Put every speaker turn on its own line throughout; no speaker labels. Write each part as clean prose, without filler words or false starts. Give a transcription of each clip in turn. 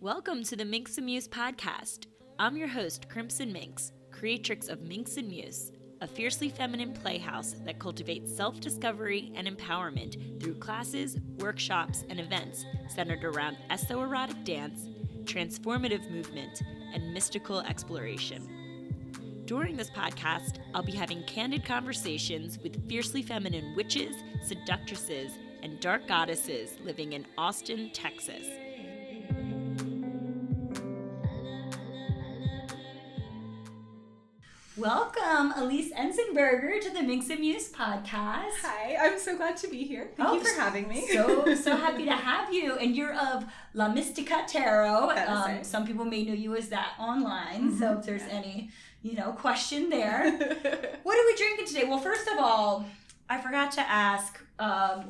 Welcome to the Minx Muse podcast. I'm your host, Crimson Minx, creatrix of Minx Muse, a fiercely feminine playhouse that cultivates self-discovery and empowerment through classes, workshops, and events centered around esoerotic dance, transformative movement, and mystical exploration. During this podcast, I'll be having candid conversations with fiercely feminine witches, seductresses, and dark goddesses living in Austin, Texas. Welcome, Elise Entzenberger, to the Minx Muse podcast.
Hi, I'm so glad to be here. Thank you for having me.
So happy to have you. And you're of Mystica Tarot. Some people may know you as that online. So if there's any, question there. What are we drinking today? Well, first of all, I forgot to ask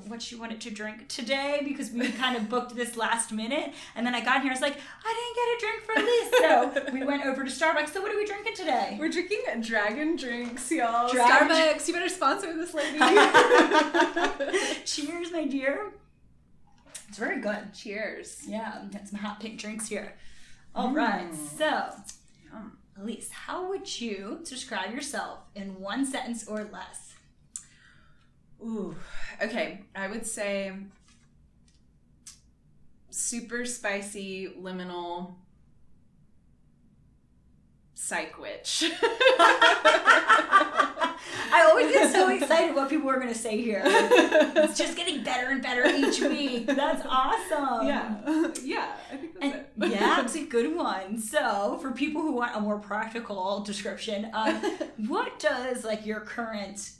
what she wanted to drink today because we kind of booked this last minute. And then I got here, I was like, I didn't get a drink for Elise. So we went over to Starbucks. So what are we drinking today?
We're drinking Dragon drinks, y'all.
Starbucks,
you better sponsor this lady.
Cheers, my dear. It's very good.
Cheers.
Yeah, got some hot pink drinks here. All right, so Elise, how would you describe yourself in one sentence or less?
Ooh, okay. I would say super spicy, liminal, psych witch.
I always get so excited what people are going to say here. It's just getting better and better each week. That's awesome.
Yeah, I think that's it.
Yeah, it's a good one. So, for people who want a more practical description, what does your current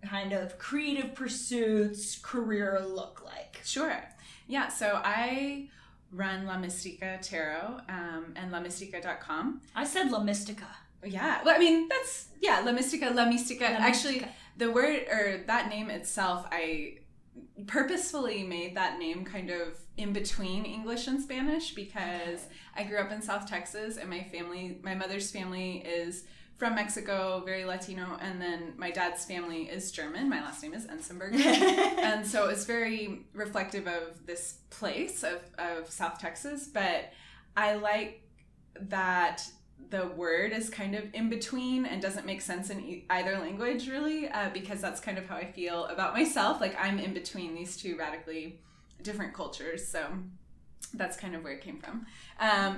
kind of creative pursuits, career look like?
Sure. Yeah, so I run La Mystica Tarot and lamystica.com.
I said La Mystica.
Yeah, well, I mean, that's, La Mystica. Actually, the word, or that name itself, I purposefully made that name kind of in between English and Spanish because I grew up in South Texas and my mother's family is from Mexico, very Latino, and then my dad's family is German. My last name is Entzenberger. And so it's very reflective of this place of South Texas, but I like that the word is kind of in between and doesn't make sense in either language, really, because that's kind of how I feel about myself. I'm in between these two radically different cultures, so that's kind of where it came from.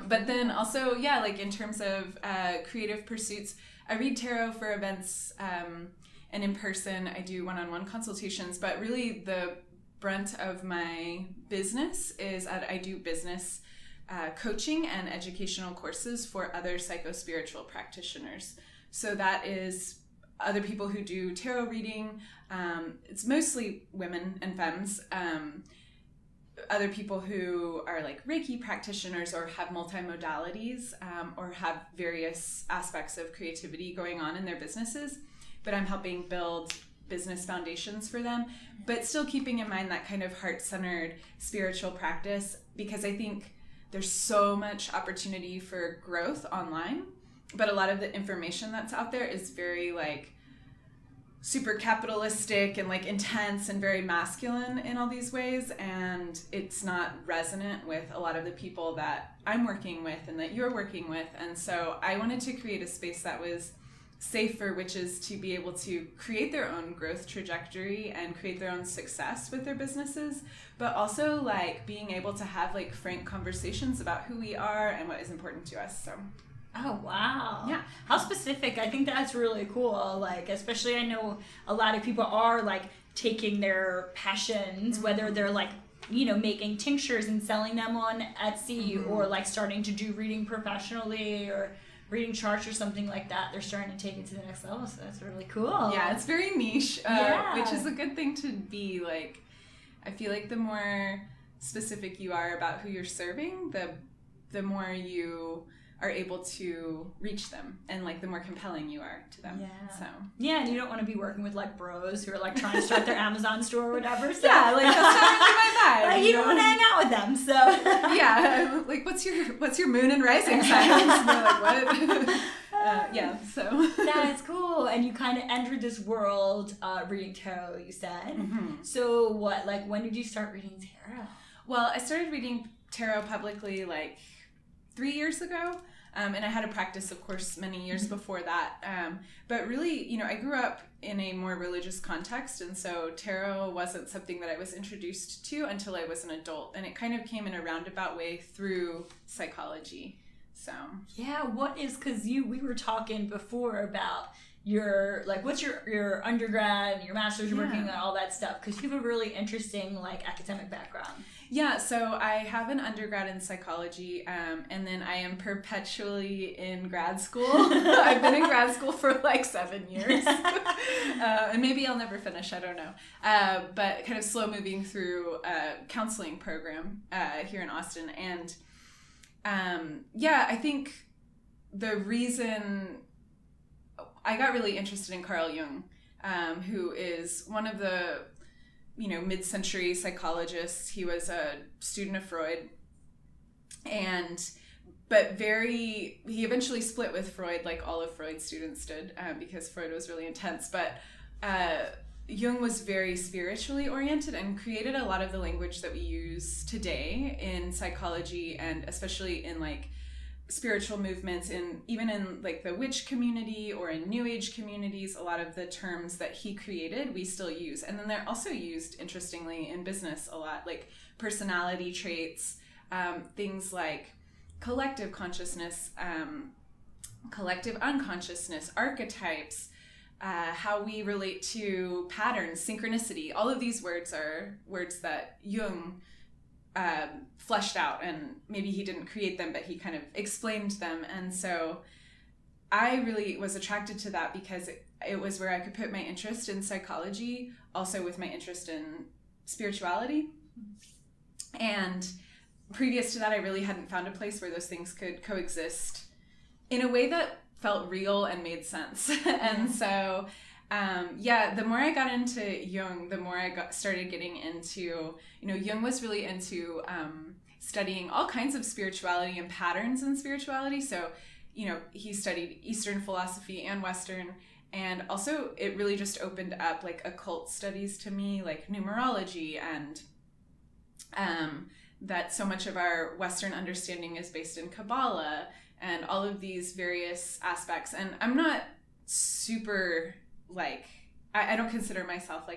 But then also, in terms of creative pursuits, I read tarot for events and in person. I do one-on-one consultations, but really the brunt of my business is I do business coaching and educational courses for other psycho-spiritual practitioners. So that is other people who do tarot reading. It's mostly women and femmes. Other people who are Reiki practitioners or have multimodalities or have various aspects of creativity going on in their businesses. But I'm helping build business foundations for them, but still keeping in mind that kind of heart-centered spiritual practice, because I think there's so much opportunity for growth online, but a lot of the information that's out there is very super capitalistic and intense and very masculine in all these ways, and it's not resonant with a lot of the people that I'm working with and that you're working with. And so I wanted to create a space that was safe for witches to be able to create their own growth trajectory and create their own success with their businesses, but also being able to have frank conversations about who we are and what is important to us. So
oh, wow.
Yeah.
How specific. I think that's really cool. Especially I know a lot of people are taking their passions, whether they're making tinctures and selling them on Etsy or like starting to do reading professionally or reading charts or something like that. They're starting to take it to the next level, so that's really cool.
Yeah, it's very niche, which is a good thing to be. Like, I feel like the more specific you are about who you're serving, the more you are able to reach them, and like the more compelling you are to them.
Yeah.
So
yeah, and you don't want to be working with like bros who are like trying to start their Amazon store or whatever. So
yeah, like that's not really my vibe.
Like, you don't want to hang out with them. So
yeah, like what's your moon and rising signs? And they're like, what? Yeah, so
that is cool. And you kind of entered this world reading tarot, you said.
Mm-hmm.
So what? Like, when did you start reading tarot?
Well, I started reading tarot publicly like 3 years ago. And I had a practice, of course, many years before that. But really, I grew up in a more religious context. And so tarot wasn't something that I was introduced to until I was an adult. And it kind of came in a roundabout way through psychology. So.
Yeah, because we were talking before about your, what's your undergrad and your master's, you're working on all that stuff, because you have a really interesting, academic background.
Yeah, so I have an undergrad in psychology, and then I am perpetually in grad school. I've been in grad school for 7 years. And maybe I'll never finish, I don't know. But kind of slow moving through a counseling program here in Austin. And I think the reason I got really interested in Carl Jung, who is one of the mid-century psychologists. He was a student of Freud, but he eventually split with Freud, like all of Freud's students did, because Freud was really intense. But Jung was very spiritually oriented and created a lot of the language that we use today in psychology, and especially in spiritual movements, even in the witch community or in New Age communities. A lot of the terms that he created we still use, and then they're also used, interestingly, in business a lot, like personality traits, things like collective consciousness, collective unconsciousness, archetypes, how we relate to patterns, synchronicity. All of these words are words that Jung fleshed out, and maybe he didn't create them, but he kind of explained them. And so I really was attracted to that because it was where I could put my interest in psychology also with my interest in spirituality. And previous to that, I really hadn't found a place where those things could coexist in a way that felt real and made sense. And so the more I got into Jung, the more I started getting into, Jung was really into studying all kinds of spirituality and patterns in spirituality. So, he studied Eastern philosophy and Western. And also it really just opened up occult studies to me, like numerology, and that so much of our Western understanding is based in Kabbalah and all of these various aspects. And I'm not super I don't consider myself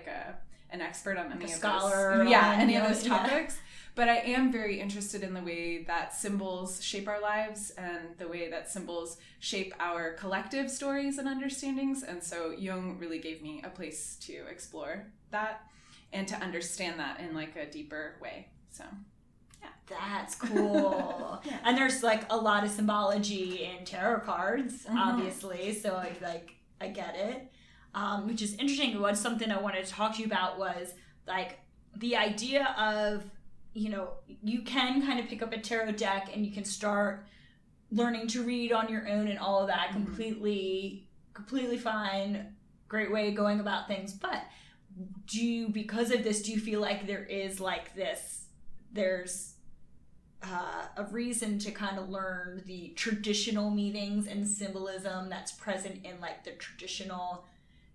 an expert on any of
scholar
those, any of those topics, but I am very interested in the way that symbols shape our lives and the way that symbols shape our collective stories and understandings. And so Jung really gave me a place to explore that and to understand that in a deeper way. So
that's cool. And there's a lot of symbology in tarot cards, obviously, so I get it. Which is interesting. Something I wanted to talk to you about was the idea of, you can kind of pick up a tarot deck and you can start learning to read on your own and all of that. Completely fine. Great way of going about things. But because of this, do you feel like there is there's a reason to kind of learn the traditional meanings and symbolism that's present in the traditional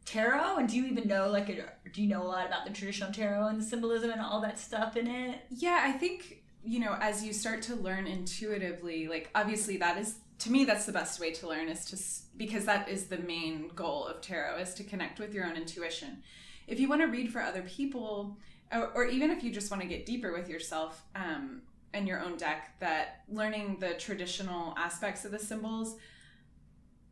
tarot? And do you even know do you know a lot about the traditional tarot and the symbolism and all that stuff in it?
Yeah, I think as you start to learn intuitively, obviously that is, to me, that's the best way to learn, because that is the main goal of tarot, is to connect with your own intuition. If you want to read for other people, or even if you just want to get deeper with yourself and your own deck, that learning the traditional aspects of the symbols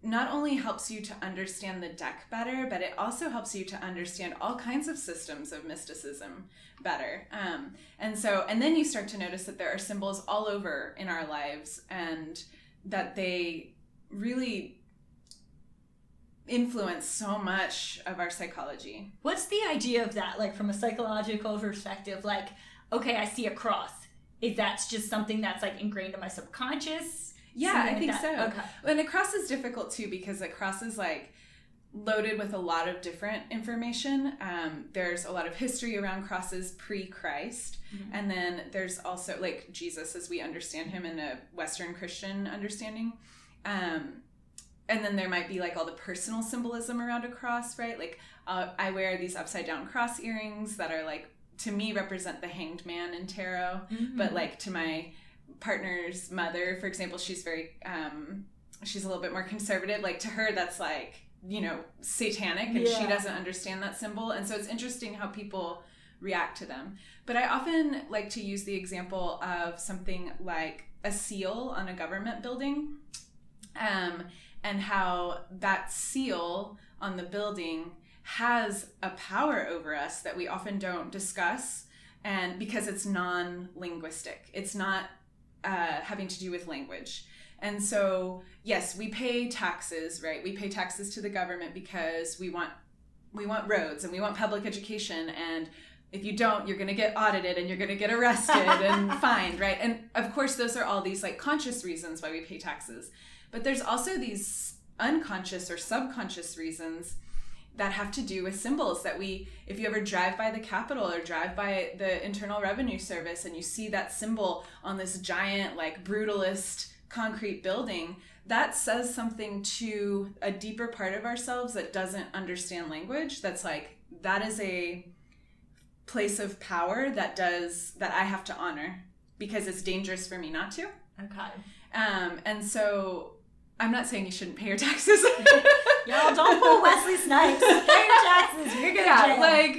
not only helps you to understand the deck better, but it also helps you to understand all kinds of systems of mysticism better. And then you start to notice that there are symbols all over in our lives, and that they really influence so much of our psychology.
What's the idea of that, from a psychological perspective? Okay, I see a cross. Is that just something that's ingrained in my subconscious?
Yeah, I think so.
Okay.
And a cross is difficult too, because a cross is loaded with a lot of different information. There's a lot of history around crosses pre-Christ. Mm-hmm. And then there's also Jesus as we understand him in a Western Christian understanding. And then there might be all the personal symbolism around a cross, right? I wear these upside down cross earrings that are to me represent the hanged man in tarot. Mm-hmm. But to my partner's mother, for example, she's very, she's a little bit more conservative. Like to her, that's like, you know, satanic, and she doesn't understand that symbol. And so it's interesting how people react to them. But I often like to use the example of something like a seal on a government building, and how that seal on the building has a power over us that we often don't discuss, and because it's non-linguistic, it's not having to do with language. And so, yes, we pay taxes, right? We pay taxes to the government because we want roads and we want public education, and if you don't, you're going to get audited and you're going to get arrested and fined, right? And of course, those are all these like conscious reasons why we pay taxes. But there's also these unconscious or subconscious reasons that have to do with symbols that if you ever drive by the Capitol or drive by the Internal Revenue Service and you see that symbol on this giant, like brutalist concrete building, that says something to a deeper part of ourselves that doesn't understand language. That's like, that is a place of power that I have to honor because it's dangerous for me not to.
Okay.
And so I'm not saying you shouldn't pay your taxes.
Y'all don't pull Wesley Snipes. Pay your taxes. You're good.
Yeah, like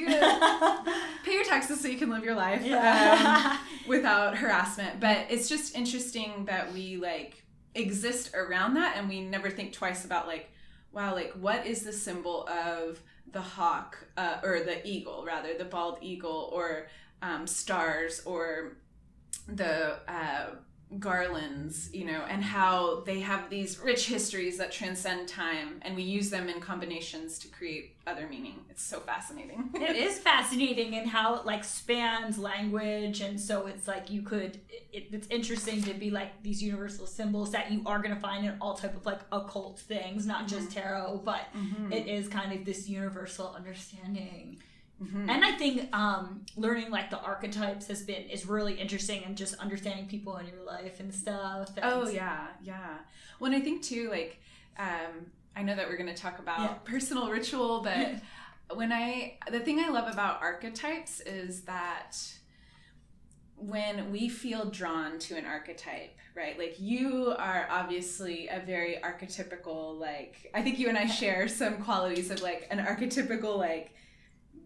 pay your taxes so you can live your life without harassment. But it's just interesting that we like exist around that, and we never think twice about like, wow, like what is the symbol of the hawk or the eagle, rather, the bald eagle, or stars, or the garlands, you know, and how they have these rich histories that transcend time, and we use them in combinations to create other meaning. It's so fascinating.
It is fascinating, and how it like spans language, and so it's like it's interesting to be like these universal symbols that you are going to find in all type of like occult things, not just tarot, but it is kind of this universal understanding. Mm-hmm. And I think learning like the archetypes is really interesting, and just understanding people in your life and stuff. And
oh yeah. Well, and I think too, like I know that we're going to talk about personal ritual, but the thing I love about archetypes is that when we feel drawn to an archetype, right? Like you are obviously a very archetypical, like I think you and I share some qualities of like an archetypical like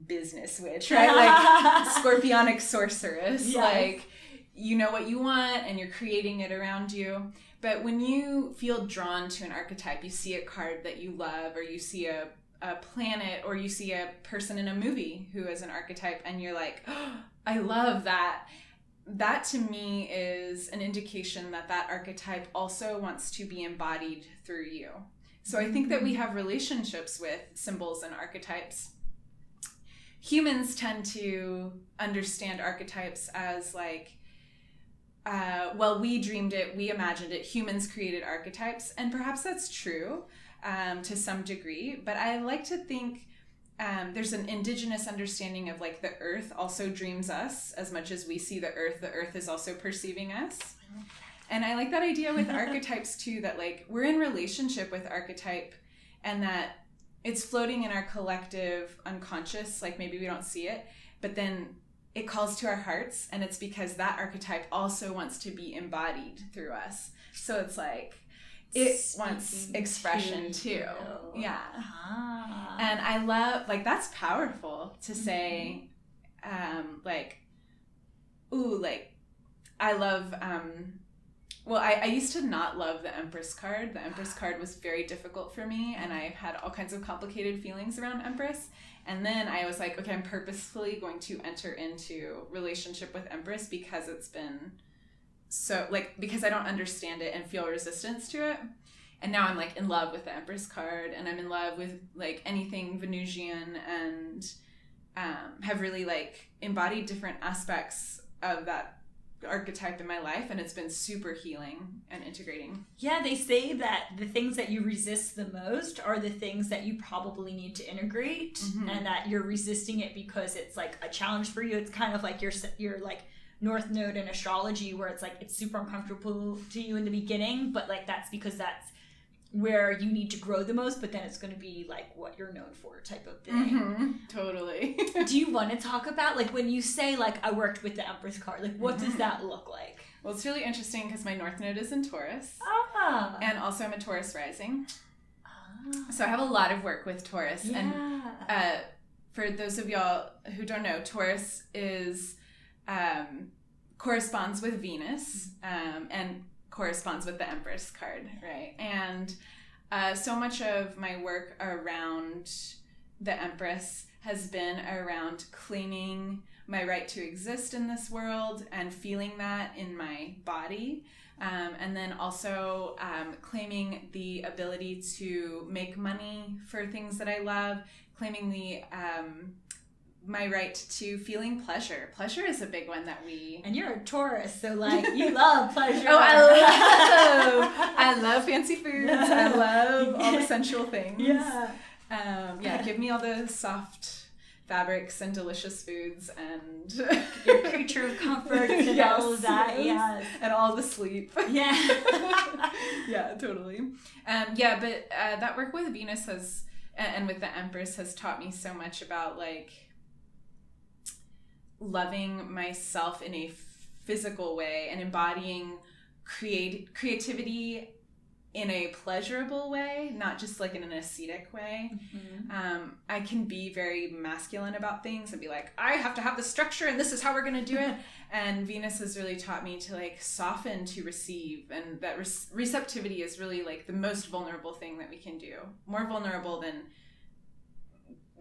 business witch, right? Like scorpionic sorceress. Yes. Like you know what you want and you're creating it around you. But when you feel drawn to an archetype, you see a card that you love, or you see a planet, or you see a person in a movie who is an archetype, and you're like, oh, I love that. That to me is an indication that that archetype also wants to be embodied through you. So I think that we have relationships with symbols and archetypes. Humans tend to understand archetypes as like, well, we dreamed it, we imagined it, humans created archetypes, and perhaps that's true to some degree, but I like to think there's an indigenous understanding of like the earth also dreams us as much as we see the earth is also perceiving us. And I like that idea with archetypes too, that like we're in relationship with archetype, and that it's floating in our collective unconscious, like maybe we don't see it, but then it calls to our hearts, and it's because that archetype also wants to be embodied through us. So it's like it wants expression too. Yeah. Ah. And I love, like, that's powerful to say, like, ooh, like, I love, well, I used to not love the Empress card. The Empress card was very difficult for me, and I've had all kinds of complicated feelings around Empress. And then I was like, okay, I'm purposefully going to enter into relationship with Empress because it's been so, like, because I don't understand it and feel resistance to it. And now I'm like in love with the Empress card, and I'm in love with like anything Venusian, and have really like embodied different aspects of that archetype in my life, and it's been super healing and integrating.
Yeah, they say that the things that you resist the most are the things that you probably need to integrate, and that you're resisting it because it's like a challenge for you. It's kind of like your like North Node in astrology, where it's like it's super uncomfortable to you in the beginning, but like that's because that's where you need to grow the most, but then it's going to be like what you're known for type of thing.
Totally.
Do you want to talk about like when you say like I worked with the Empress card, like what does that look like?
Well, it's really interesting because my North Node is in Taurus.
Ah.
And also I'm a Taurus rising. So I have a lot of work with Taurus.
Yeah.
And for those of y'all who don't know, Taurus is corresponds with Venus and corresponds with the Empress card, right? And so much of my work around the Empress has been around claiming my right to exist in this world and feeling that in my body. And then also claiming the ability to make money for things that I love, claiming the my right to feeling pleasure. Pleasure is a big one that we...
And you're a Taurus, so like you love pleasure.
Oh, I love fancy foods. I love all the sensual things.
Yeah.
Give me all the soft fabrics and delicious foods and
your creature of comfort and all of that. Yes.
And all the sleep.
Yeah.
Yeah, totally. But that work with Venus has and with the Empress has taught me so much about like loving myself in a physical way and embodying creativity in a pleasurable way, not just like in an ascetic way. Mm-hmm. I can be very masculine about things and be like, I have to have the structure and this is how we're going to do it. And Venus has really taught me to like soften to receive, and that receptivity is really like the most vulnerable thing that we can do. More vulnerable than,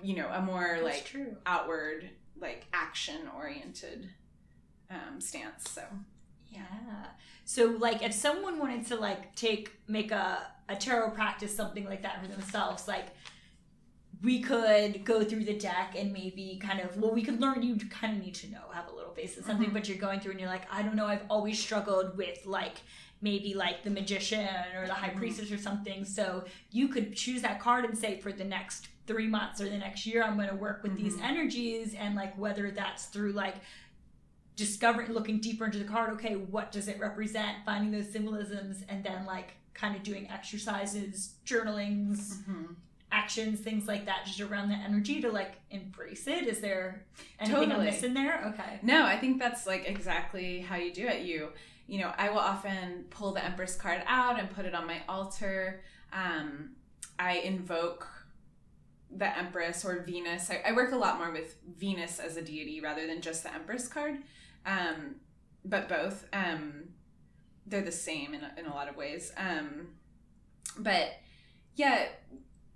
you know, a more
That's
like
true.
Outward, like action oriented stance. So
yeah. So like if someone wanted to like make a tarot practice, something like that for themselves, like we could go through the deck and maybe kind of, well, we could learn, you kind of need to know, have a little base of something, but you're going through and you're like, I don't know, I've always struggled with like maybe like the Magician or the High Priestess or something. So you could choose that card and say for the next 3 months or the next year, I'm going to work with these energies, and like whether that's through like discovering, looking deeper into the card, okay, what does it represent, finding those symbolisms, and then like kind of doing exercises, journalings, actions, things like that, just around the energy to like embrace it. Is there anything I'm missing there? Okay.
No, I think that's like exactly how you do it. You know, I will often pull the Empress card out and put it on my altar. I invoke the Empress or Venus. I work a lot more with Venus as a deity rather than just the Empress card. But both, they're the same in a lot of ways. But yeah,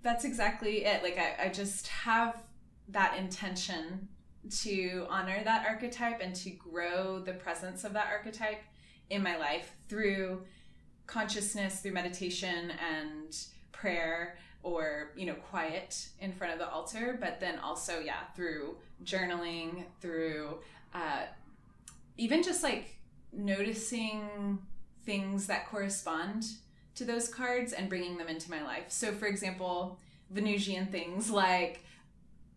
that's exactly it. Like I just have that intention to honor that archetype and to grow the presence of that archetype in my life through consciousness, through meditation and prayer, or, you know, quiet in front of the altar, but then also, through journaling, through even just like noticing things that correspond to those cards and bringing them into my life. So for example, Venusian things like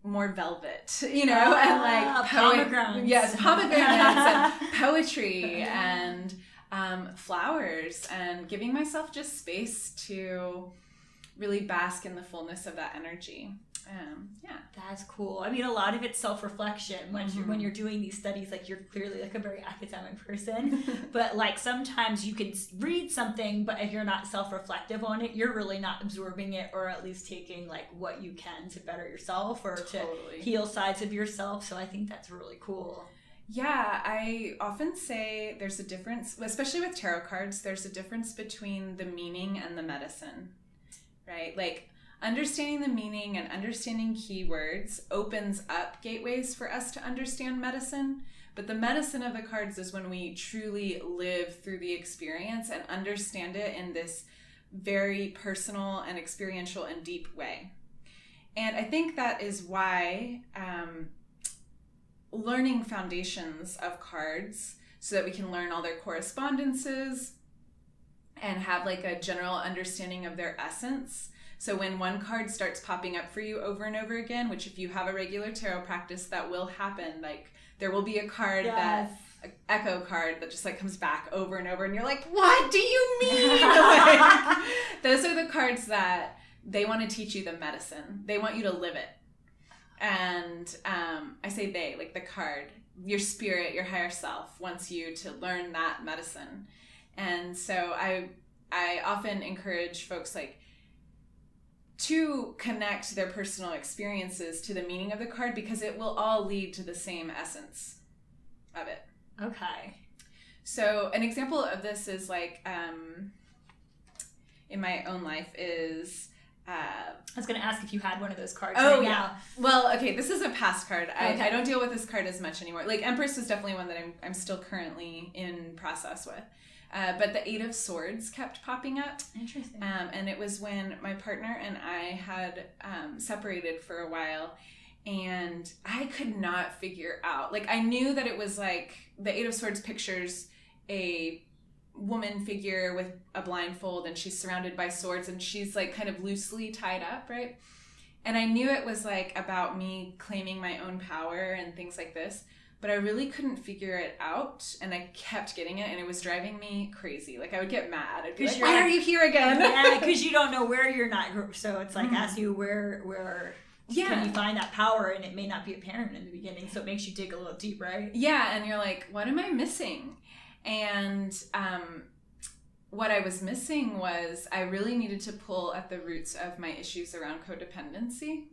more velvet, you know, and like
pomegranates.
Yes, pomegranates and poetry and flowers, and giving myself just space to really bask in the fullness of that energy.
That's cool. I mean, a lot of it's self-reflection when you're doing these studies. Like, you're clearly like a very academic person, but like sometimes you can read something, but if you're not self-reflective on it, you're really not absorbing it, or at least taking like what you can to better yourself or to heal sides of yourself. So I think that's really cool.
Yeah, I often say there's a difference, especially with tarot cards, there's a difference between the meaning and the medicine, right? Like, understanding the meaning and understanding keywords opens up gateways for us to understand medicine. But the medicine of the cards is when we truly live through the experience and understand it in this very personal and experiential and deep way. And I think that is why learning foundations of cards so that we can learn all their correspondences and have like a general understanding of their essence. So when one card starts popping up for you over and over again, which if you have a regular tarot practice, that will happen. Like, there will be a card an echo card that just like comes back over and over, and you're like, what do you mean? Like, those are the cards that they want to teach you the medicine. They want you to live it. And I say they, like the card, your spirit, your higher self wants you to learn that medicine. And so I often encourage folks like to connect their personal experiences to the meaning of the card, because it will all lead to the same essence of it.
Okay.
So an example of this is like in my own life is
I was going to ask if you had one of those cards
now. Well, okay, this is a past card.
Okay.
I don't deal with this card as much anymore. Like Empress is definitely one that I'm still currently in process with. But the Eight of Swords kept popping up.
Interesting.
And it was when my partner and I had separated for a while, and I could not figure out, like I knew that it was like the Eight of Swords pictures a woman figure with a blindfold, and she's surrounded by swords, and she's like kind of loosely tied up, right? And I knew it was like about me claiming my own power and things like this, but I really couldn't figure it out, and I kept getting it, and it was driving me crazy. Like I would get mad. I'd be like, why are you here again?
Yeah, because you don't know where you're not, so it's like ask you where can you find that power, and it may not be apparent in the beginning, so it makes you dig a little deep, right?
Yeah, and you're like, what am I missing? And what I was missing was I really needed to pull at the roots of my issues around codependency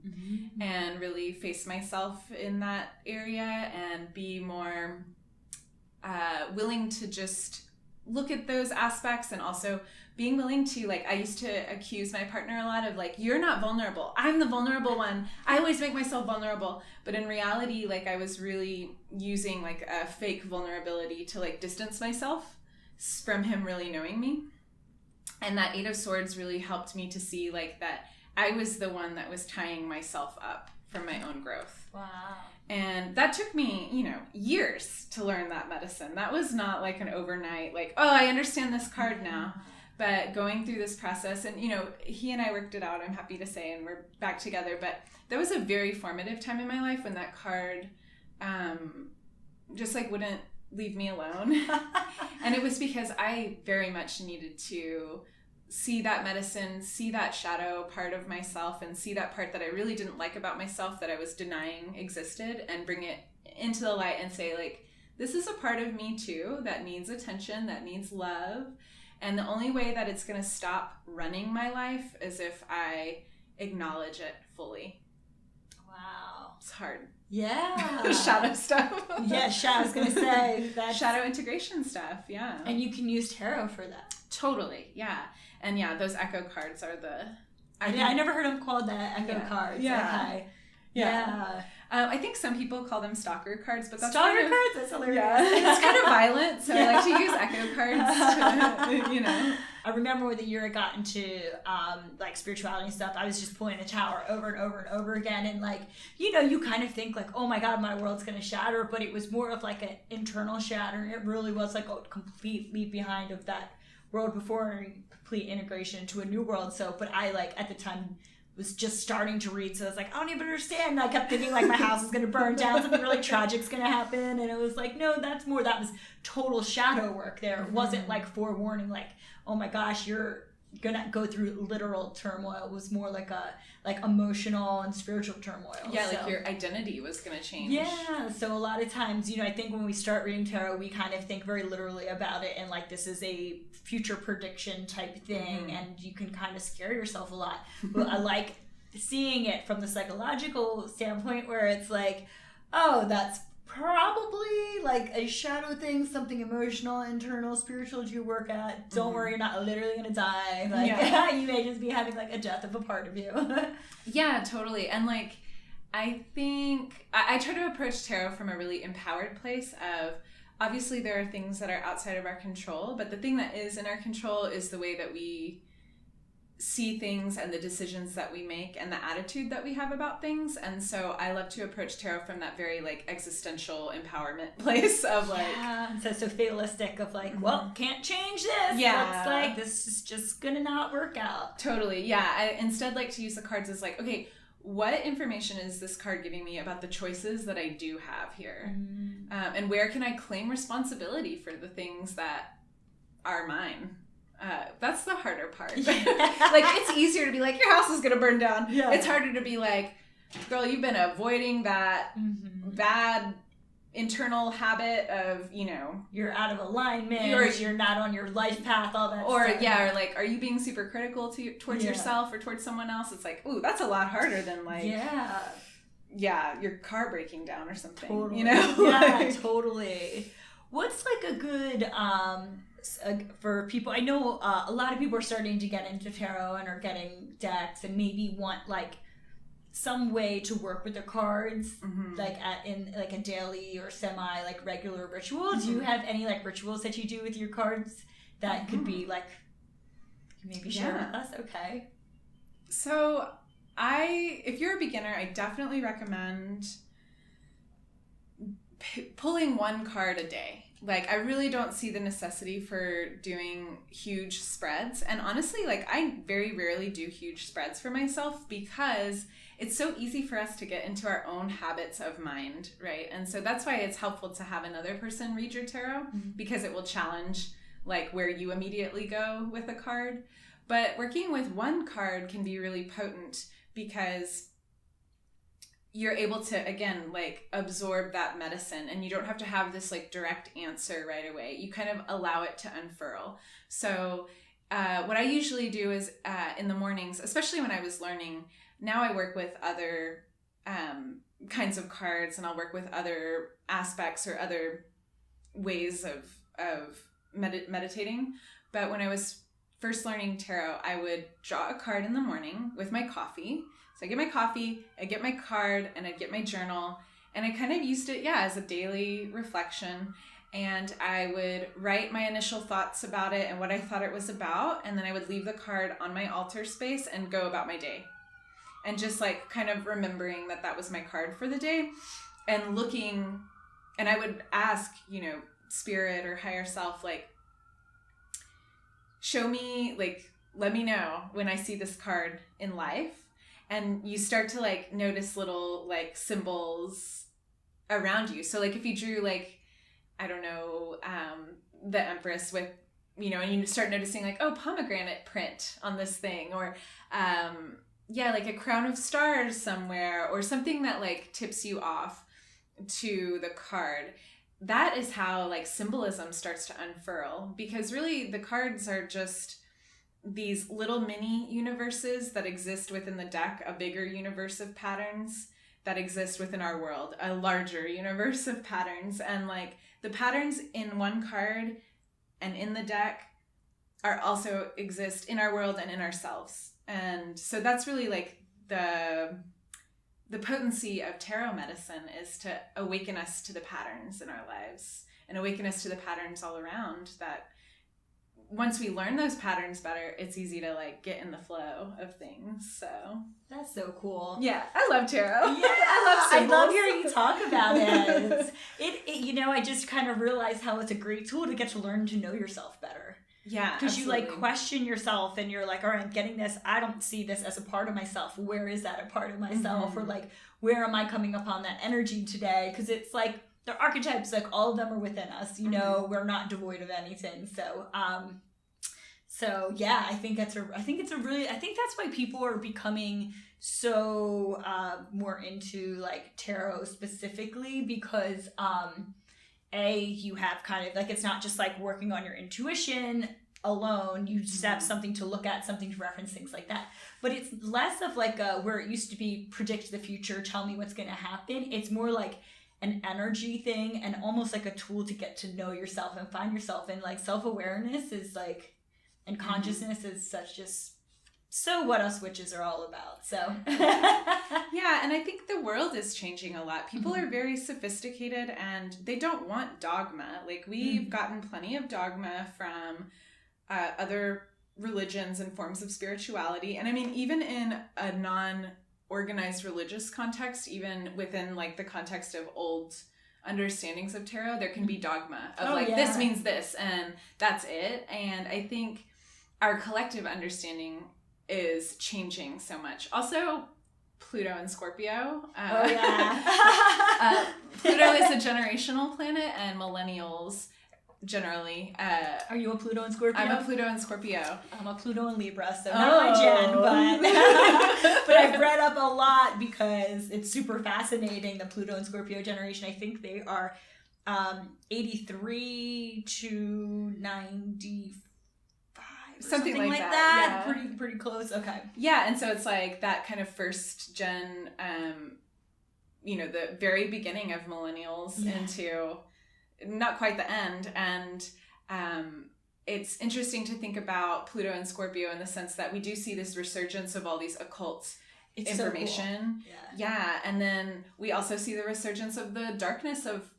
and really face myself in that area and be more willing to just look at those aspects, and also being willing to, like, I used to accuse my partner a lot of like, you're not vulnerable. I'm the vulnerable one. I always make myself vulnerable. But in reality, like I was really using like a fake vulnerability to like distance myself from him really knowing me. And that Eight of Swords really helped me to see like that I was the one that was tying myself up from my own growth.
Wow.
And that took me, years to learn that medicine. That was not like an overnight, like, oh, I understand this card now. But going through this process, and, he and I worked it out, I'm happy to say, and we're back together. But that was a very formative time in my life when that card just like wouldn't leave me alone. And it was because I very much needed to see that medicine, see that shadow part of myself, and see that part that I really didn't like about myself that I was denying existed, and bring it into the light and say, like, this is a part of me too that needs attention, that needs love. And the only way that it's going to stop running my life is if I acknowledge it fully.
Wow.
It's hard.
Yeah.
Shadow stuff.
Yeah, I was going to say that.
Shadow integration stuff, yeah.
And you can use tarot for that.
Totally, yeah. And yeah, those echo cards are the...
I never heard them called that, echo cards.
Yeah.
Okay.
Yeah. I think some people call them stalker cards, but that's
stalker
kind of,
cards? That's hilarious.
Yeah, it's kind of violent, so I like to use echo cards to,
I remember the year I got into like spirituality and stuff, I was just pulling the tower over and over and over again, and like, you kind of think like, oh my god, my world's gonna shatter, but it was more of like an internal shatter. It really was like a complete leave behind of that world before, complete integration into a new world. So, but I like at the time was just starting to read, so I was like, I don't even understand. And I kept thinking like my house is gonna burn down, something really tragic's gonna happen, and it was like, no, that was total shadow work there. It wasn't like forewarning, like, oh my gosh, you're gonna go through literal turmoil. It was more like emotional and spiritual turmoil.
Yeah, like your identity was gonna change.
Yeah, so a lot of times, I think when we start reading tarot, we kind of think very literally about it, and like this is a future prediction type thing, and you can kind of scare yourself a lot. But I like seeing it from the psychological standpoint, where it's like, oh, that's probably like a shadow thing, something emotional, internal, spiritual that you work at. Don't worry, you're not literally gonna die. Like, you may just be having like a death of a part of you.
Yeah, totally. And like, I think I try to approach tarot from a really empowered place of, obviously there are things that are outside of our control, but the thing that is in our control is the way that we see things and the decisions that we make and the attitude that we have about things. And so I love to approach tarot from that very like existential empowerment place of like,
so fatalistic of like, well, can't change this. Looks like this is just gonna not work out.
Totally. Yeah, I instead like to use the cards as like, okay, what information is this card giving me about the choices that I do have here? And where can I claim responsibility for the things that are mine? That's the harder part. Like, it's easier to be like, your house is gonna burn down. It's harder to be like, girl, you've been avoiding that bad internal habit of,
you're out of alignment, you're not on your life path, all that stuff.
Or like, are you being super critical towards yourself or towards someone else? It's like, ooh, that's a lot harder than like, your car breaking down or something,
totally.
Yeah,
totally. What's like a good, for people, I know a lot of people are starting to get into tarot and are getting decks and maybe want like some way to work with their cards, like in like a daily or semi like regular ritual. Do you have any like rituals that you do with your cards that could be like, maybe share with us? Okay.
So if you're a beginner, I definitely recommend pulling one card a day. Like, I really don't see the necessity for doing huge spreads. And honestly, like, I very rarely do huge spreads for myself because it's so easy for us to get into our own habits of mind, right? And so that's why it's helpful to have another person read your tarot, because it will challenge, like, where you immediately go with a card. But working with one card can be really potent because you're able to, again, like, absorb that medicine, and you don't have to have this like direct answer right away. You kind of allow it to unfurl. So what I usually do is in the mornings, especially when I was learning, now I work with other kinds of cards, and I'll work with other aspects or other ways of meditating. But when I was first learning tarot, I would draw a card in the morning with my coffee. So I get my coffee, I get my card, and I get my journal, and I kind of used it, as a daily reflection. And I would write my initial thoughts about it and what I thought it was about, and then I would leave the card on my altar space and go about my day. And just like kind of remembering that was my card for the day, and looking, and I would ask, spirit or higher self, like, show me, like, let me know when I see this card in life. And you start to like notice little like symbols around you. So like if you drew like, I don't know, the Empress with, and you start noticing like, oh, pomegranate print on this thing, or like a crown of stars somewhere, or something that like tips you off to the card. That is how like symbolism starts to unfurl, because really the cards are just these little mini universes that exist within the deck, a bigger universe of patterns that exist within our world, a larger universe of patterns. And like the patterns in one card and in the deck are also exist in our world and in ourselves. And so that's really like the potency of tarot medicine, is to awaken us to the patterns in our lives and awaken us to the patterns all around, that once we learn those patterns better, it's easy to like get in the flow of things. So
that's so cool.
Yeah, I love tarot.
Yeah, I love hearing you talk about it. I just kind of realized how it's a great tool to get to learn to know yourself better.
Yeah,
because you like question yourself, and you're like, all right, I'm getting this. I don't see this as a part of myself. Where is that a part of myself? Or like, where am I coming upon that energy today? Because it's like, the archetypes, like all of them are within us, we're not devoid of anything. So, I think that's why people are becoming so, more into like tarot specifically, because, you have kind of like, it's not just like working on your intuition alone. You just have something to look at, something to reference, things like that. But it's less of like where it used to be predict the future, tell me what's going to happen. It's more like an energy thing, and almost like a tool to get to know yourself and find yourself. And like self-awareness is like, and consciousness is such just so what us witches are all about. So
yeah, and I think the world is changing a lot. People are very sophisticated, and they don't want dogma. Like we've gotten plenty of dogma from other religions and forms of spirituality. And I mean, even in a non-organized religious context, even within like the context of old understandings of tarot, there can be dogma of this means this and that's it. And I think our collective understanding is changing so much. Also, Pluto and Scorpio. Pluto is a generational planet, and millennials generally.
Are you a Pluto and Scorpio?
I'm a Pluto and Scorpio.
I'm a Pluto and Libra, so not my gen, but I've read up a lot because it's super fascinating, the Pluto and Scorpio generation. I think they are 83 to 95. Something like that. Yeah. Pretty close. Okay.
Yeah, and so it's like that kind of first gen, the very beginning of millennials into not quite the end. And it's interesting to think about Pluto and Scorpio in the sense that we do see this resurgence of all these occult information.
So cool.
Yeah. And then we also see the resurgence of the darkness of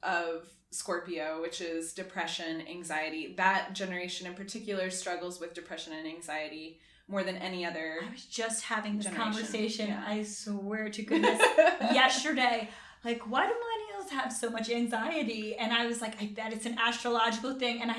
Scorpio, which is depression, anxiety. That generation in particular struggles with depression and anxiety more than any other.
I was just having this
generation.
Conversation,
Yeah.
I swear to goodness, yesterday. Like, why do millennials have so much anxiety? And I was like, I bet it's an astrological thing. And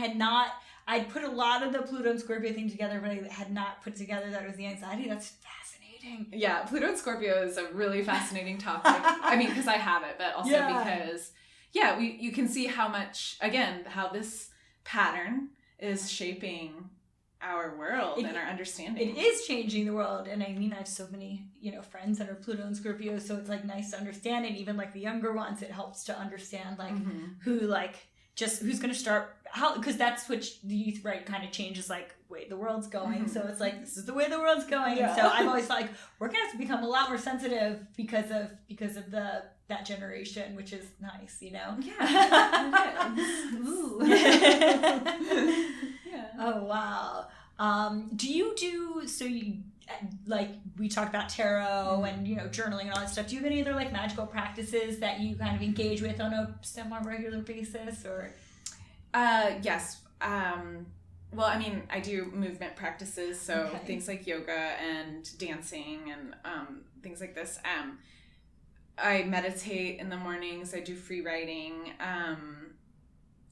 I'd put a lot of the Pluto and Scorpio thing together, but I had not put together that it was the anxiety. That's fascinating.
Yeah, Pluto and Scorpio is a really fascinating topic. I mean, because I have it, but also because, you can see how much, again, how this pattern is shaping our world and our understanding.
It is changing the world. And I mean, I have so many, friends that are Pluto and Scorpio, so it's like nice to understand. And even like the younger ones, it helps to understand like who who's going to start because that's what the youth kind of changes like way the world's going. So it's like, this is the way the world's going. And so I've always thought like we're going to have to become a lot more sensitive because of that generation, which is nice,
Yeah.
Ooh. Oh, wow. Do you like we talked about tarot and journaling and all that stuff. Do you have any other like magical practices that you kind of engage with on a semi-regular basis or?
Yes. Well, I mean, I do movement practices, so things like yoga and dancing and things like this. I meditate in the mornings. I do free writing.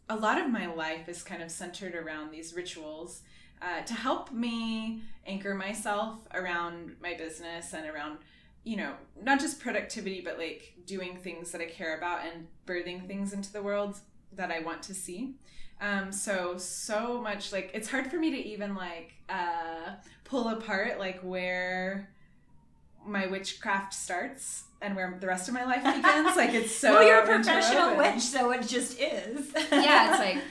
A lot of my life is kind of centered around these rituals to help me anchor myself around my business and around, not just productivity, but like doing things that I care about and birthing things into the world that I want to see. So much like it's hard for me to even like pull apart like where my witchcraft starts and where the rest of my life begins. Like it's so
well, you're a professional witch, so it just is.
Yeah, it's like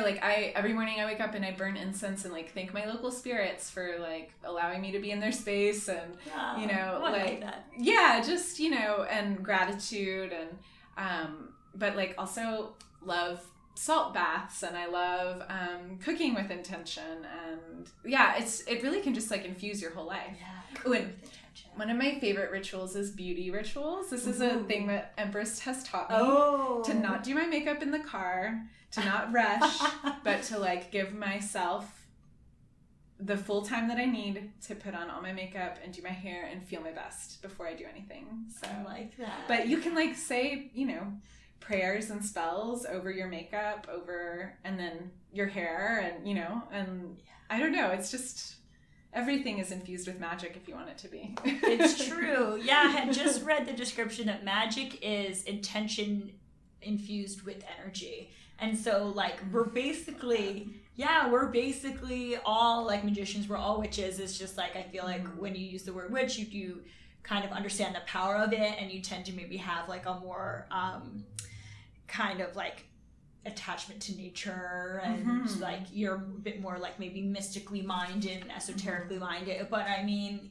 like every morning I wake up and I burn incense and like thank my local spirits for like allowing me to be in their space and
like that.
Yeah, just and gratitude and but like also love salt baths and I love cooking with intention and it really can just like infuse your whole life.
Yeah.
And one of my favorite rituals is beauty rituals. This is a thing that Empress has taught me to not do my makeup in the car, to not rush, but to like give myself the full time that I need to put on all my makeup and do my hair and feel my best before I do anything. So
I like that.
But you can like say, prayers and spells over your makeup, and then your hair and, and I don't know, it's just everything is infused with magic if you want it to be.
It's true. Yeah, I had just read the description that magic is intention infused with energy. And so like we're basically all like magicians, we're all witches. It's just like I feel like when you use the word witch, you kind of understand the power of it and you tend to maybe have like a more kind of like attachment to nature and like you're a bit more like maybe mystically minded and esoterically minded. But I mean,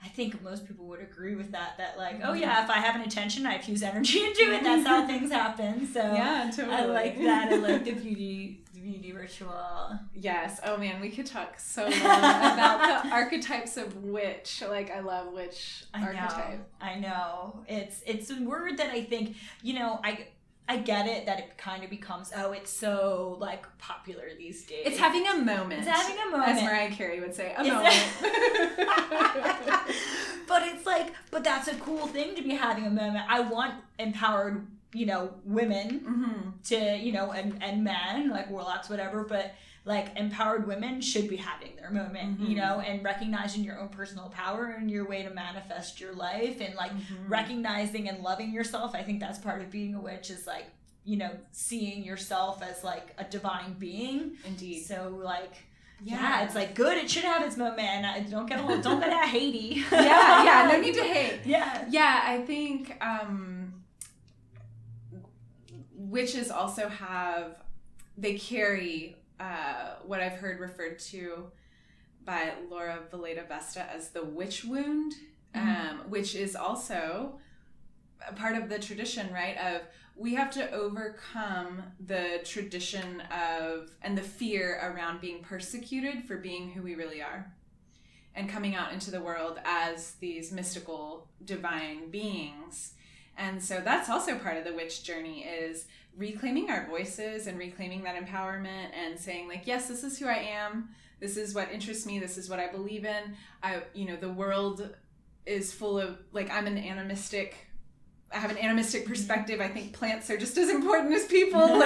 I think most people would agree with that like, oh yeah, if I have an intention, I fuse energy into it. That's how things happen. So
yeah, totally.
I like that. I like the beauty ritual.
Yes. Oh man, we could talk so long about the archetypes of witch. Like I love witch archetype.
I know. It's a word that I think, I get it that it kind of becomes, it's so like popular these days.
It's having a moment. As Mariah Carey would say, a moment.
But it's like, but that's a cool thing to be having a moment. I want empowered, women to, and men, like warlocks, whatever, but like empowered women should be having their moment, and recognizing your own personal power and your way to manifest your life and like recognizing and loving yourself. I think that's part of being a witch is like seeing yourself as like a divine being.
Indeed.
So like, yeah, it's like good. It should have its moment. And don't get hatey.
Yeah, no need to hate.
Yeah,
I think witches also they carry what I've heard referred to by Laura Valletta Vesta as the witch wound, which is also a part of the tradition, right? Of we have to overcome the tradition and the fear around being persecuted for being who we really are and coming out into the world as these mystical divine beings. And so that's also part of the witch journey, is reclaiming our voices and reclaiming that empowerment and saying like, yes, this is who I am. This is what interests me. This is what I believe in. The world is full of like, I have an animistic perspective. I think plants are just as important as people,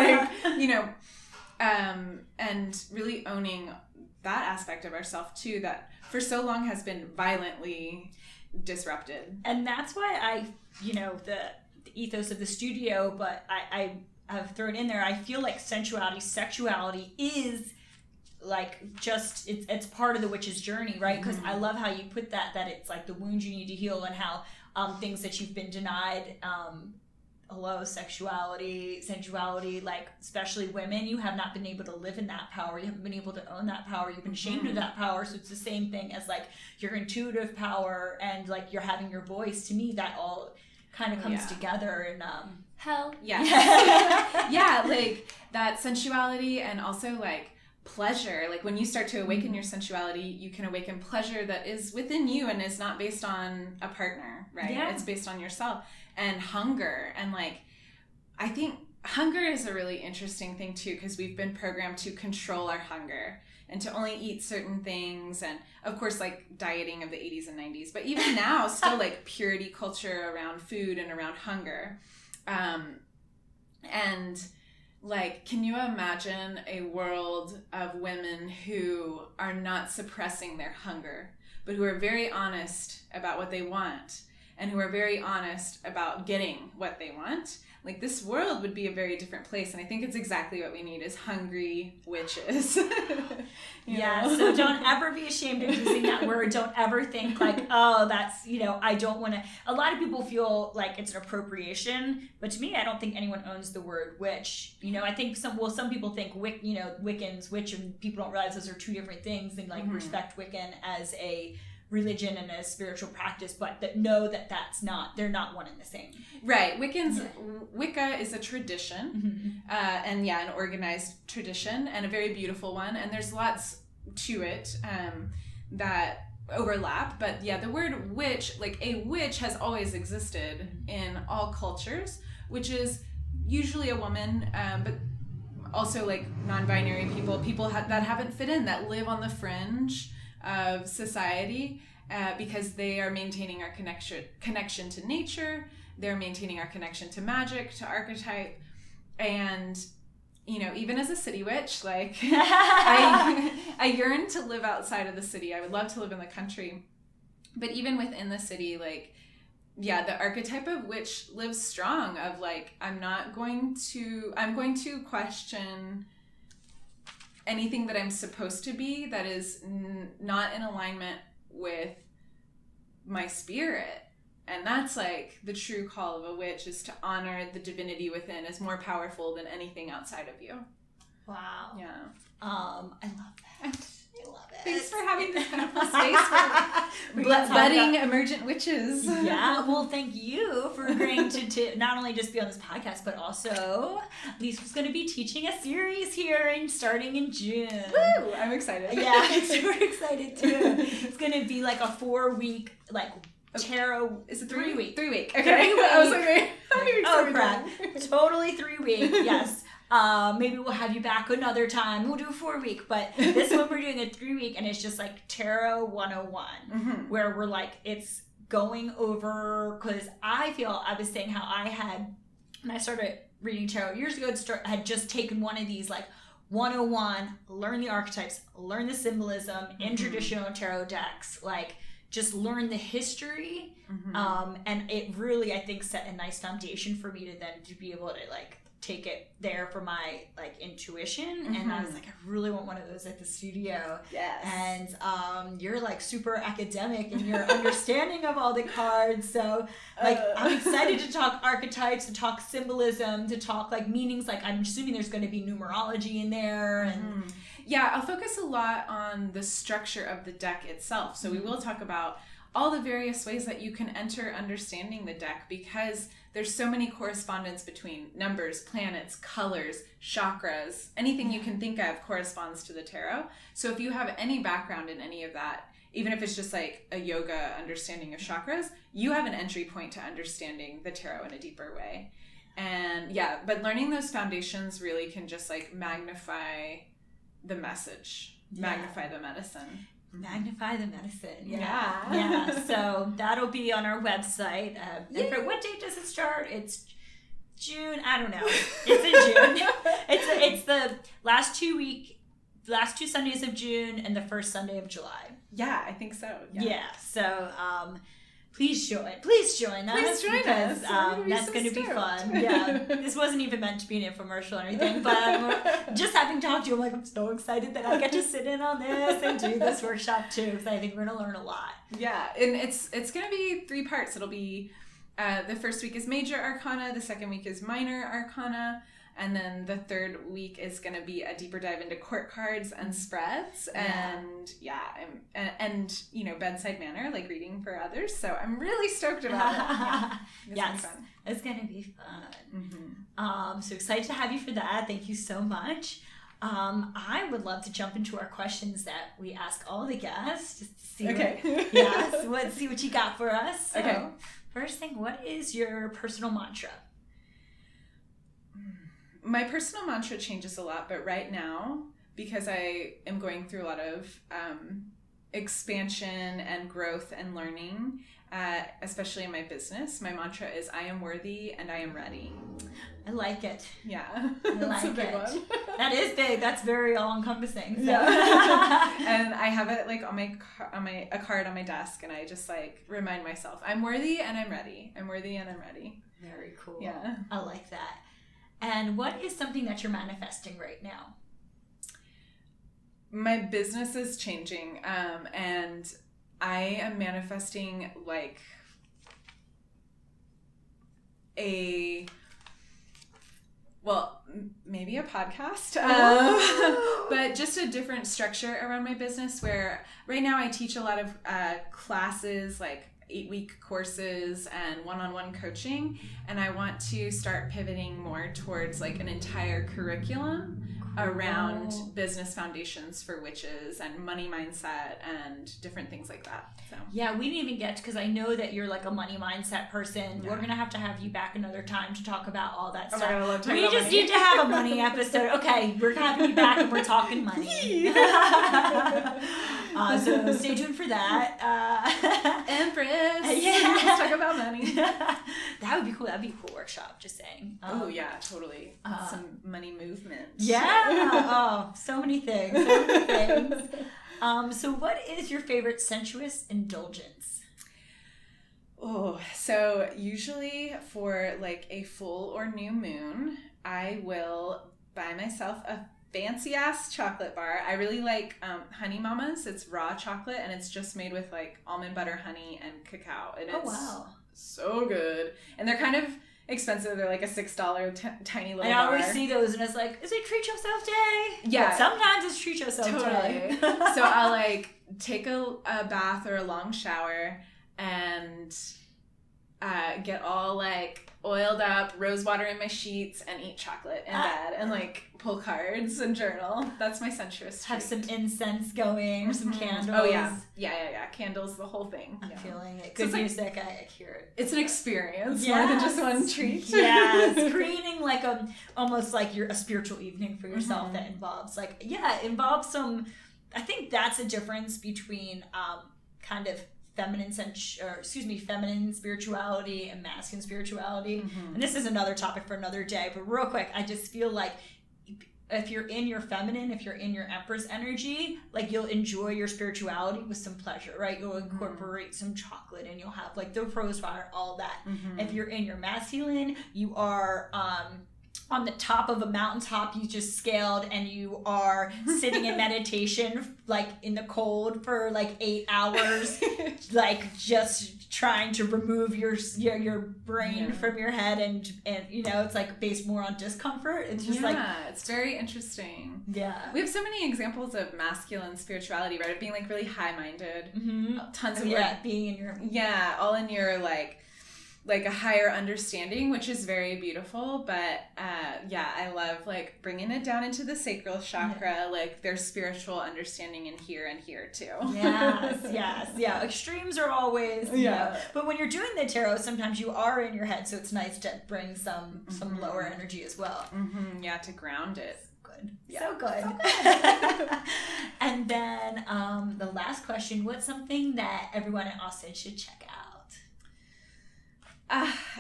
and really owning that aspect of ourselves too, that for so long has been violently disrupted.
And that's why the ethos of the studio, but I have thrown in there, I feel like sexuality is like just, it's part of the witch's journey, right? Because I love how you put that it's like the wounds you need to heal, and how things that you've been denied, sensuality, like especially women, you have not been able to live in that power. You haven't been able to own that power. You've been ashamed of that power. So it's the same thing as like your intuitive power and like you're having your voice. To me, that all kind of comes together. And
hell
yeah, like that sensuality, and also like pleasure. Like when you start to awaken your sensuality, you can awaken pleasure that is within you and is not based on a partner, right?
Yeah.
It's based on yourself. And hunger, and like I think hunger is a really interesting thing too, because we've been programmed to control our hunger and to only eat certain things, and of course like dieting of the 80s and 90s, but even now still like purity culture around food and around hunger. And like, can you imagine a world of women who are not suppressing their hunger, but who are very honest about what they want, and who are very honest about getting what they want? Like, this world would be a very different place. And I think it's exactly what we need, is hungry witches.
Yeah, so don't ever be ashamed of using that word. Don't ever think like, oh, that's, I don't want to. A lot of people feel like it's an appropriation, but to me, I don't think anyone owns the word witch. I think some people think Wiccans, witch, and people don't realize those are two different things, and like respect Wiccan as a religion and a spiritual practice, but that's not, they're not one and the same.
Right. Wicca is a tradition, and an organized tradition, and a very beautiful one, and there's lots to it that overlap, but the word witch, like a witch has always existed in all cultures, which is usually a woman, but also like non-binary people that haven't fit in, that live on the fringe of society, because they are maintaining our connection to nature, they're maintaining our connection to magic, to archetype, and even as a city witch, like I yearn to live outside of the city. I would love to live in the country, but even within the city, like the archetype of witch lives strong, of like, I'm going to question anything that I'm supposed to be that is not in alignment with my spirit. And that's like the true call of a witch, is to honor the divinity within as more powerful than anything outside of you.
Wow.
Yeah.
I love that. I love it.
Thanks for having this beautiful space for budding emergent witches.
Yeah, well, thank you for agreeing to not only just be on this podcast, but also Elise was going to be teaching a series here and starting in June.
Woo! I'm excited.
Yeah, super excited too. It's going to be like a 4-week, like, tarot.
Is it
3 week?
3 week. Okay.
3 week.
I was like, wait, how many weeks
oh, crap. Totally 3 week. Yes. Maybe we'll have you back another time. We'll do a 4 week, but this one we're doing a 3 week, and it's just like Tarot 101, where we're like, it's going over, because I was saying how I had, when I started reading tarot years ago, I had just taken one of these like 101, learn the archetypes, learn the symbolism in traditional tarot decks, like just learn the history, and it really, I think, set a nice foundation for me to then to be able to like take it there for my like intuition, and I was like, I really want one of those at the studio.
Yes.
And you're like super academic in your understanding of all the cards, so like I'm excited to talk archetypes, to talk symbolism, to talk like meanings. Like I'm assuming there's going to be numerology in there, and
yeah, I'll focus a lot on the structure of the deck itself. So we will talk about all the various ways that you can enter understanding the deck, because there's so many correspondence between numbers, planets, colors, chakras. Anything you can think of corresponds to the tarot. So if you have any background in any of that, even if it's just like a yoga understanding of chakras, you have an entry point to understanding the tarot in a deeper way. And yeah, but learning those foundations really can just like magnify the message, magnify the medicine.
Magnify the medicine. Yeah. So that'll be on our website. And for what date does it start? It's June. I don't know. It's in June. It's the last two Sundays of June and the first Sunday of July.
Yeah, I think so.
Yeah. So please join. Please join us.
Please join us.
That's going to be fun. Yeah. This wasn't even meant to be an infomercial or anything, but just having talked to you, I'm like, I'm so excited that I get to sit in on this and do this workshop too, because I think we're going to learn a lot.
Yeah, and it's going to be 3 parts. It'll be the first week is major arcana, the second week is minor arcana, and then the third week is going to be a deeper dive into court cards and spreads, and and you know, bedside manner, like reading for others. So I'm really stoked about it.
Yes, it's going to be fun. So excited to have you for that. Thank you so much. I would love to jump into our questions that we ask all the guests, just to see see what you got for us. So,
okay.
First thing, what is your personal mantra?
My personal mantra changes a lot, but right now, because I am going through a lot of expansion and growth and learning, especially in my business, my mantra is I am worthy and I am ready.
I like it.
Yeah.
I like
That's a big
it.
one.
That is big. That's very all-encompassing. So.
Yeah. And I have it like on a card on my desk, and I just like remind myself, I'm worthy and I'm ready. I'm worthy and I'm ready.
Very cool.
Yeah.
I like that. And what is something that you're manifesting right now?
My business is changing, and I am manifesting like maybe a podcast, but just a different structure around my business, where right now I teach a lot of classes, like 8-week courses and one-on-one coaching, and I want to start pivoting more towards like an entire curriculum around business foundations for witches and money mindset and different things like that. So
yeah, we didn't even get, because I know that you're like a money mindset person.
Yeah.
We're gonna have to have you back another time to talk about all that
Oh
stuff.
my God, I love talking
We
about
just
money.
need to have a money episode. Okay, we're having you back and we're talking money. So stay tuned for that.
Empress.
Yeah.
Let's talk about money.
That would be cool. That'd be a cool workshop, just saying.
Oh yeah, totally. Some money movement.
Yeah. Oh, so many things. So many things. So what is your favorite sensuous indulgence?
Oh, so usually for like a full or new moon, I will buy myself a fancy ass chocolate bar. I really like Honey Mama's. It's raw chocolate, and it's just made with like almond butter, honey, and cacao. And it's so good. And they're kind of expensive. They're like a $6 tiny little bar.
I always see those, and it's like, is it treat yourself day?
Yeah.
But sometimes it's treat yourself day.
So I'll like take a bath or a long shower and get all like oiled up, rose water in my sheets, and eat chocolate in bed, and like pull cards and journal. That's my sensuous treat.
Have some incense going or some candles.
Oh yeah. Candles, the whole thing.
I'm feeling it. Good music, I hear it.
It's an experience more than just one treat.
Yeah, it's creating like almost like a spiritual evening for yourself that involves involves some. I think that's a difference between kind of feminine spirituality and masculine spirituality. And this is another topic for another day, but real quick, I just feel like if you're in your feminine, if you're in your Empress energy, like you'll enjoy your spirituality with some pleasure, right? You'll incorporate some chocolate, and you'll have like the rose water, all that. If you're in your masculine, you are on the top of a mountaintop you just scaled, and you are sitting in meditation, like in the cold for like 8 hours, like just trying to remove your brain from your head, and you know, it's like based more on discomfort. It's just like,
it's very interesting.
Yeah,
we have so many examples of masculine spirituality, right? Of being like really high-minded, tons of
being in your
all in your like a higher understanding, which is very beautiful. But I love like bringing it down into the sacral chakra. Like there's spiritual understanding in here and here too.
Yes. Extremes are always you know, but when you're doing the tarot, sometimes you are in your head, so it's nice to bring some lower energy as well.
Yeah, to ground it.
So good. And then the last question: what's something that everyone at Austin should check out?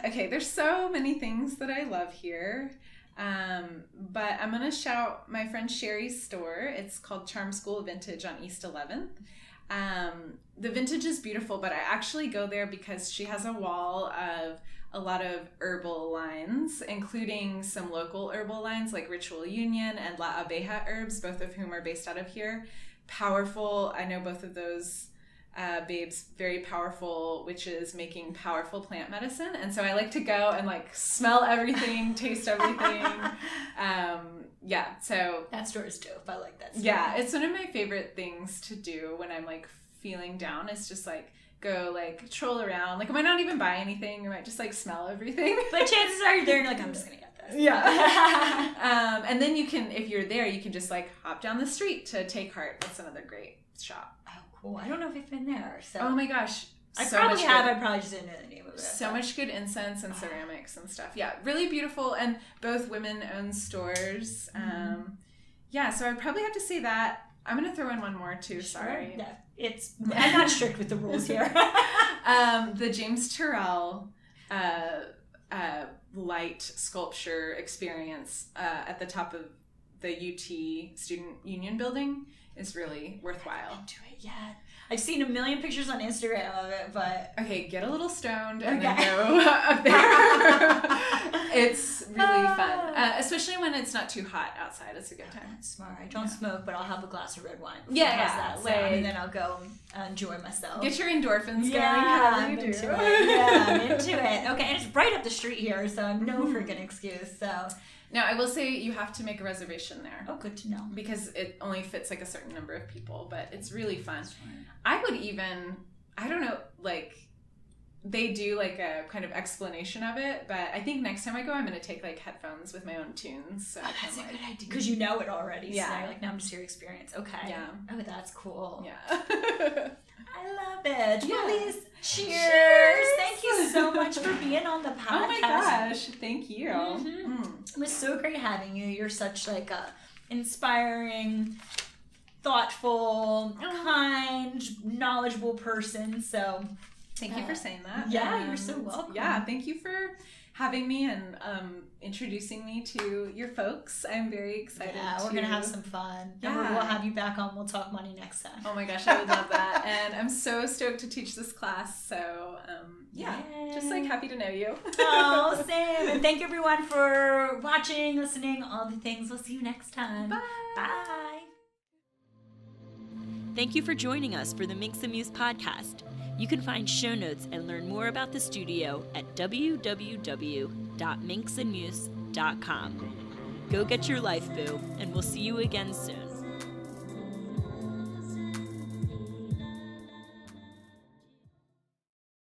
Okay, there's so many things that I love here, but I'm gonna shout my friend Sherry's store. It's called Charm School Vintage on East 11th. The vintage is beautiful, but I actually go there because she has a wall of a lot of herbal lines, including some local herbal lines like Ritual Union and La Abeja Herbs, both of whom are based out of here. Powerful. I know both of those babes, very powerful witches making powerful plant medicine. And so I like to go and like smell everything, taste everything. So
that store is dope. I like that store.
Yeah, it's one of my favorite things to do when I'm like feeling down. It's just like go like troll around. Like I might not even buy anything. I might just like smell everything.
But chances are you're there and you're like, I'm just gonna get this.
Yeah. And then you can, if you're there, you can just like hop down the street to Take Heart. That's another great shop.
Cool. I don't know if I've been there. So.
Oh my gosh.
I probably have. I probably just didn't know the name of it.
So much good incense and ceramics and stuff. Yeah, really beautiful. And both women-owned stores. So I'd probably have to say that. I'm going to throw in one more too. Sorry.
Yeah, I'm not strict with the rules here.
The James Turrell light sculpture experience at the top of the UT Student Union building is really worthwhile.
I haven't been to it yet. I've seen a million pictures on Instagram of it, but...
Okay, get a little stoned and then go up there. It's really fun. Especially when it's not too hot outside. It's a good time.
That's smart. I don't smoke, but I'll have a glass of red wine.
And
then I'll go enjoy myself.
Get your endorphins going.
I'm into it. I'm into it. Okay, and it's right up the street here, so I'm no freaking excuse, so...
Now, I will say you have to make a reservation there.
Oh, good to know.
Because it only fits like a certain number of people, but it's really fun. I would even, I don't know, like, they do like a kind of explanation of it, but I think next time I go, I'm going to take like headphones with my own tunes. So
that's a good idea. Because you know it already.
Yeah.
So you're like, now I'm just here to experience. Okay.
Yeah.
Oh, that's cool.
Yeah.
I love it.
Yeah.
Elise, cheers. Thank you so much for being on the podcast.
Oh my gosh. Thank you.
It was so great having you. You're such like a inspiring, thoughtful, kind, knowledgeable person. So
thank you for saying that.
Yeah, you're so welcome.
Yeah, thank you for having me and introducing me to your folks. I'm very excited.
Yeah, we're going to have some fun.
Yeah.
And we'll have you back on. We'll talk money next time.
Oh my gosh, I would love that. And I'm so stoked to teach this class. So, just like happy to know you.
Oh, same. And thank you everyone for watching, listening, all the things. We'll see you next time.
Bye.
Bye.
Thank you for joining us for the Minx Muse podcast. You can find show notes and learn more about the studio at www.minxandmuse.com. Go get your life, boo, and we'll see you again soon.